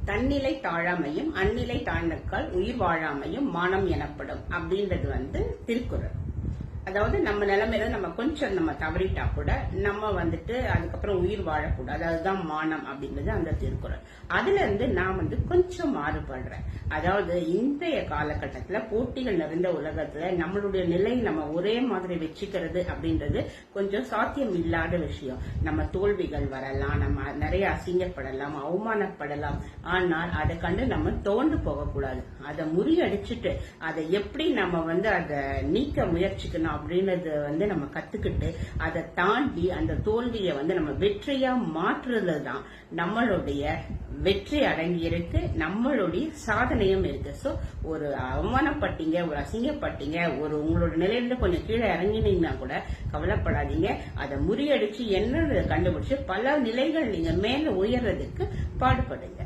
தன்னிலை தாழாமையும் அந்நிலை தாழ்ந்தக்கால் உயிர் வாழாமையும் மானம் எனப்படும் அப்படின்றது திருக்குறள். அதாவது நம்ம நிலைமையில நம்ம கொஞ்சம் நம்ம தவறிட்டா கூட நம்ம அதுக்கப்புறம் உயிர் வாழக்கூடாது. அதுதான் மானம் அப்படின்றது அந்த திருக்குறள். அதுல இருந்து நான் கொஞ்சம் மாறுபடுறேன். அதாவது இன்றைய காலகட்டத்துல போட்டிகள் நிறைந்த உலகத்துல நம்மளுடைய நிலை நம்ம ஒரே மாதிரி வச்சுக்கிறது அப்படின்றது கொஞ்சம் சாத்தியம் இல்லாத விஷயம். நம்ம தோல்விகள் வரலாம், நம்ம நிறைய அசிங்கப்படலாம், அவமானப்படலாம். ஆனால் அதை கண்டு நம்ம தோண்டு போகக்கூடாது. அதை முறியடிச்சுட்டு அதை எப்படி நம்ம அதை நீக்க முயற்சிக்கணும் அப்படின்றது நம்ம கத்துக்கிட்டு அதை தாண்டி அந்த தோல்வியை நம்ம வெற்றியா மாற்றுறதுதான் நம்மளுடைய வெற்றி அடங்கி இருக்கு, நம்மளுடைய சாதனையும் இருக்கு. சோ ஒரு அவமானப்பட்டீங்க, ஒரு அசிங்கப்பட்டீங்க, உங்களோட நிலையிலிருந்து கொஞ்சம் கீழே இறங்கினீங்கன்னா கூட கவலைப்படாதீங்க. அதை முறியடிச்சு என்னன்னு கண்டுபிடிச்சு பல நிலைகள் நீங்க மேல உயர்றதுக்கு பாடுபடுங்க.